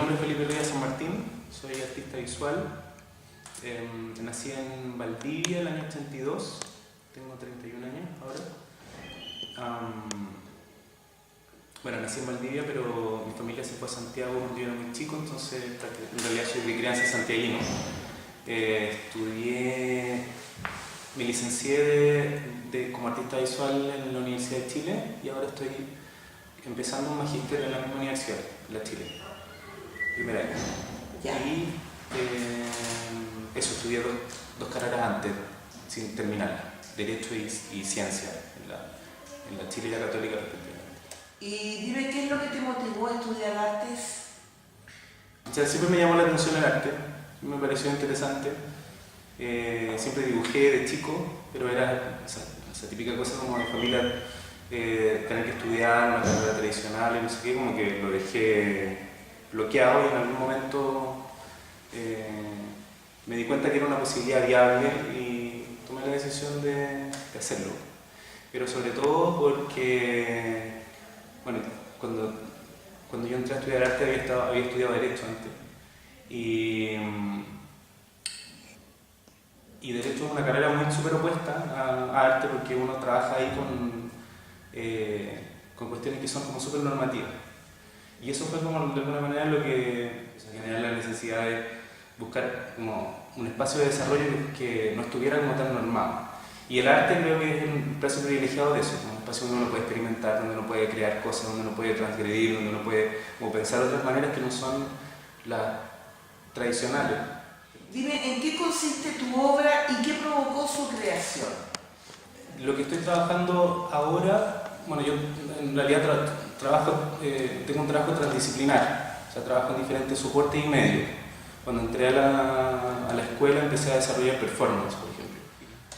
nombre es Felipe Rivas San Martín, soy artista visual. Nací en Valdivia el año 82, tengo 31 años ahora. Bueno, nací en Valdivia, pero mi familia se fue a Santiago cuando yo era muy chico, entonces en realidad soy de crianza santiaguino. Me licencié como artista visual en la Universidad de Chile y ahora estoy empezando un magíster en la misma universidad, la Chile, primer año. Y eso, estudié dos carreras antes, sin terminar, Derecho y Ciencia, en la Chile y la Católica respectivamente. Y dime, ¿qué es lo que te motivó a estudiar artes? O sea, siempre me llamó la atención el arte, me pareció interesante. Siempre dibujé de chico, pero era esa típica cosa como de familia, tener que estudiar una carrera tradicional y no sé qué, como que lo dejé bloqueado y en algún momento me di cuenta que era una posibilidad viable y tomé la decisión de hacerlo. Pero sobre todo porque, bueno, cuando yo entré a estudiar arte había estudiado Derecho antes. Y Derecho es una carrera muy súper opuesta a arte porque uno trabaja ahí con cuestiones que son como súper normativas. Y eso fue como de alguna manera lo que genera la necesidad de buscar como un espacio de desarrollo que no estuviera como tan normado. Y el arte creo que es un espacio privilegiado de eso, un espacio donde uno puede experimentar, donde uno puede crear cosas, donde uno puede transgredir, donde uno puede como pensar otras maneras que no son las tradicionales. Dime, ¿en qué consiste tu obra y qué provocó su creación? Lo que estoy trabajando ahora, bueno, yo en realidad tengo un trabajo transdisciplinar, o sea, trabajo en diferentes soportes y medios. Cuando entré a la escuela empecé a desarrollar performance, por ejemplo,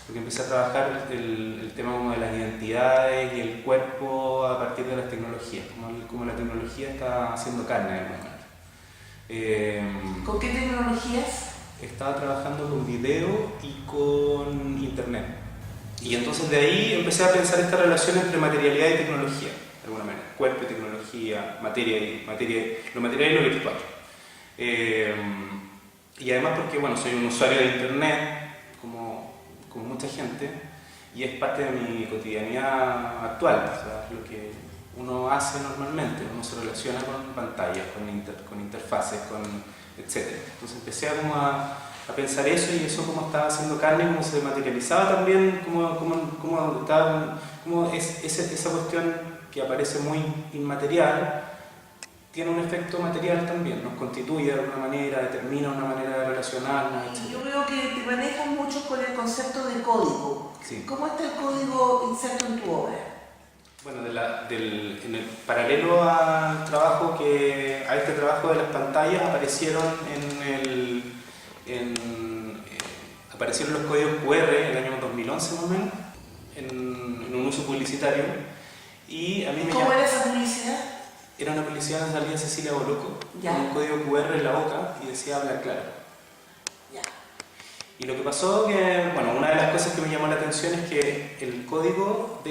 porque empecé a trabajar el tema como de las identidades y el cuerpo a partir de las tecnologías, como la tecnología está haciendo carne en el momento. ¿Con qué tecnologías? Estaba trabajando con video y con internet. Y entonces de ahí empecé a pensar esta relación entre materialidad y tecnología, de alguna manera. Cuerpo y tecnología, lo material y lo virtual. Y además porque, bueno, soy un usuario de internet, como mucha gente, y es parte de mi cotidianidad actual, o sea, lo que uno hace normalmente, uno se relaciona con pantallas, con interfaces, etc. Entonces empecé a pensar eso y eso como estaba haciendo carne, como se materializaba también, esa cuestión que aparece muy inmaterial, tiene un efecto material también, nos constituye de alguna manera, determina una manera de relacionarnos, etc. Yo veo que te manejas mucho con el concepto de código. Sí. ¿Cómo está el código inserto en tu obra? Bueno, en el paralelo a este trabajo de las pantallas aparecieron los códigos QR en el año 2011 más o menos, en un uso publicitario. Y a mí ¿Cómo era esa publicidad? Era una publicidad donde salía Cecilia Boloco, ¿Ya? con un código QR en la boca y decía habla claro. Ya. Y lo que pasó que, bueno, una de las cosas que me llamó la atención es que ese código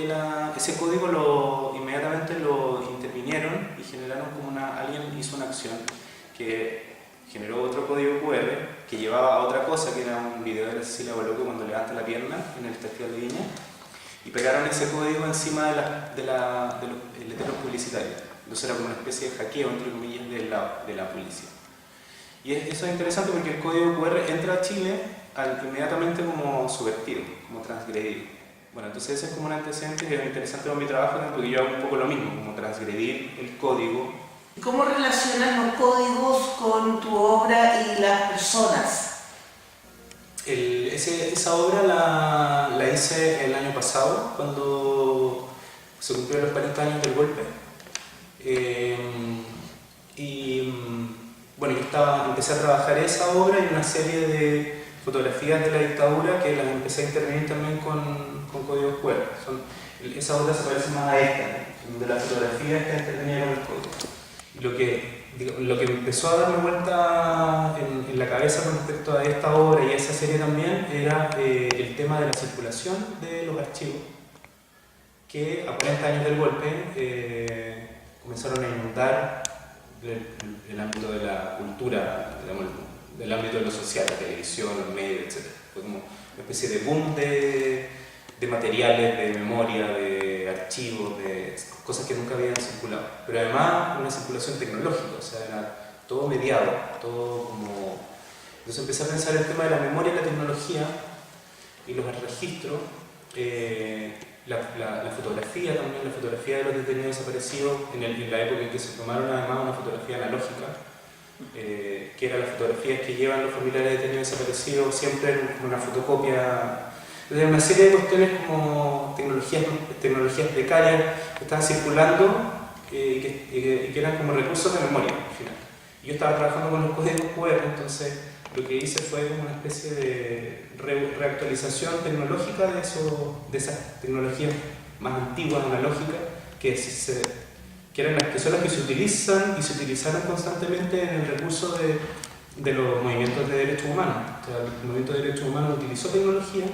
inmediatamente lo intervinieron y generaron alguien hizo una acción que generó otro código QR que llevaba a otra cosa, que era un video de la Cecilia Boloco cuando levanta la pierna en el Festival de Viña, y pegaron ese código encima de los letreros publicitarios. Entonces era como una especie de hackeo, entre comillas, de la publicidad. Y eso es interesante porque el código QR entra a Chile inmediatamente como subvertido, como transgredido. Bueno, entonces ese es como un antecedente que es interesante con mi trabajo porque yo hago un poco lo mismo, como transgredir el código. ¿Cómo relacionas los códigos con tu obra y las personas? Esa obra la hice el año pasado, cuando se cumplieron los 40 años del golpe. Bueno, empecé a trabajar esa obra y una serie de fotografías de la dictadura que las empecé a intervenir también con códigos QR. Esa obra se parece más a esta, donde la fotografía está intervenida con el código. Y lo que empezó a darme vuelta en la cabeza con respecto a esta obra y a esa serie también era el tema de la circulación de los archivos que a 40 años del golpe comenzaron a inundar del ámbito de la cultura, digamos, del ámbito de lo social, la televisión, los medios, etc. Fue como una especie de boom de materiales, de memoria, de archivos, de cosas que nunca habían circulado. Pero además una circulación tecnológica, o sea, era todo mediado, todo como... Entonces empecé a pensar el tema de la memoria y la tecnología y los registros, la fotografía también, la fotografía de los detenidos desaparecidos en la época en que se tomaron además una fotografía analógica, que eran las fotografías que llevan los familiares de detenidos desaparecidos siempre en una fotocopia. Entonces, una serie de cuestiones como tecnologías precarias que estaban circulando y que eran como recursos de memoria al final. Yo estaba trabajando con los códigos QR, entonces lo que hice fue una especie de reactualización tecnológica de esas tecnologías más antiguas, analógicas, que son las que se utilizan y se utilizaron constantemente en el recurso de los movimientos de derechos humanos. O sea, el movimiento de derechos humanos utilizó tecnología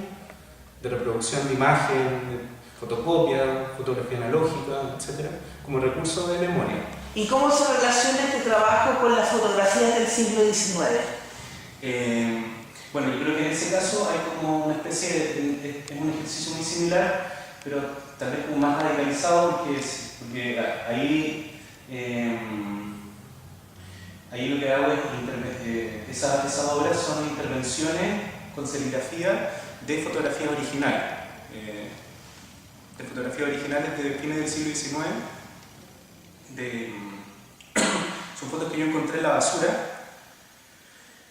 de reproducción de imagen, de fotocopia, fotografía analógica, etc., como recurso de memoria. ¿Y cómo se relaciona este trabajo con las fotografías del siglo XIX? Bueno, yo creo que en ese caso hay como una especie de un ejercicio muy similar, pero tal vez como más radicalizado, porque ahí lo que hago es esas obras son intervenciones con serigrafía de fotografía original, de fines del siglo XIX. Son fotos que yo encontré en la basura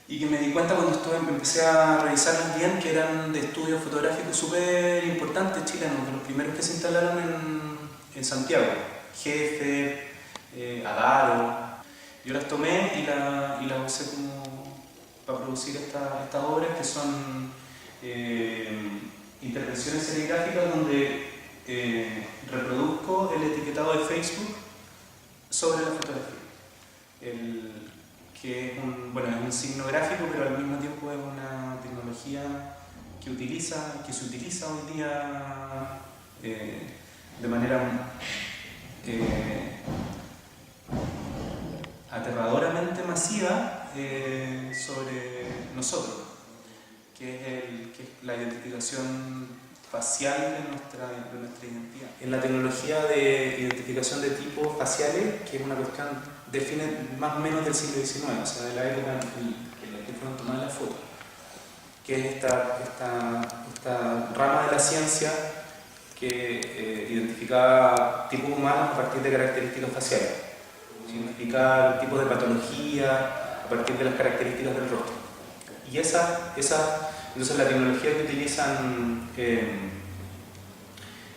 y que me di cuenta cuando empecé a revisarlas bien, que eran de estudios fotográficos súper importantes chilenos, de los primeros que se instalaron en Santiago, Jefe, Adaro. Yo las tomé y las usé como para producir estas obras, que son intervenciones serigráficas donde reproduzco el etiquetado de Facebook sobre la fotografía. Que es un signo gráfico, pero al mismo tiempo es una tecnología que se utiliza hoy día de manera aterradoramente masiva sobre nosotros, que es la identificación facial de nuestra identidad. En la tecnología de identificación de tipos faciales, que es una cuestión define más o menos del siglo XIX, o sea, de la época en la que fueron tomadas las fotos, que es esta rama de la ciencia que identificaba tipos humanos a partir de características faciales, identificar tipos de patología a partir de las características del rostro. Y entonces la tecnología que utilizan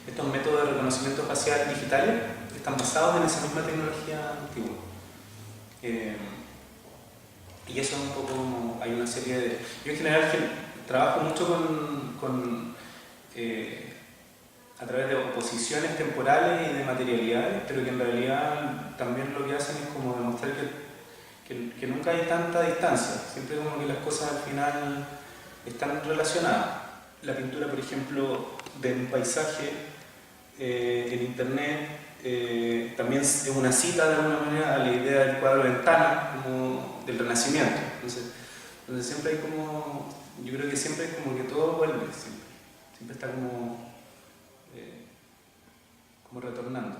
estos métodos de reconocimiento facial digitales están basados en esa misma tecnología antigua. Y eso es un poco como hay una serie de... Yo en general trabajo mucho a través de oposiciones temporales y de materialidades, pero que en realidad también lo que hacen es como demostrar que nunca hay tanta distancia, siempre como que las cosas al final están relacionadas. La pintura, por ejemplo, de un paisaje en internet también es una cita de alguna manera a la idea del cuadro de ventana, como del Renacimiento. Entonces siempre hay como, yo creo que siempre es como que todo vuelve, siempre está como retornando.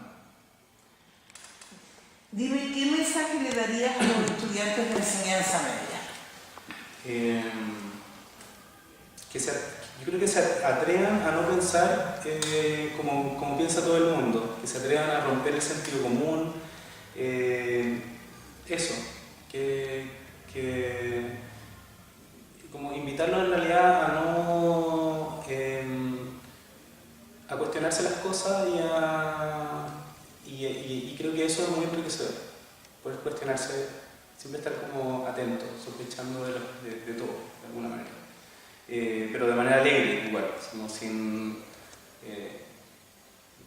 Dime, ¿qué mensaje le darías a los estudiantes de enseñanza media? Yo creo que se atrevan a no pensar como piensa todo el mundo, que se atrevan a romper el sentido común, como invitarlos en realidad a cuestionarse las cosas y creo que eso es muy enriquecedor, poder cuestionarse, siempre estar como atento, sospechando de todo, de alguna manera. Pero de manera alegre igual, como sin...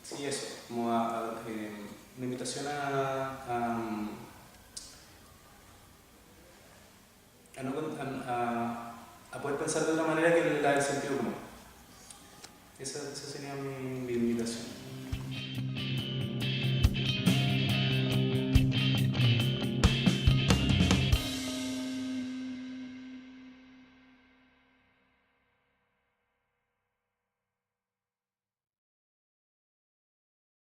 sí, eso, como una invitación a poder pensar de otra manera que la del sentido común. Esa sería mi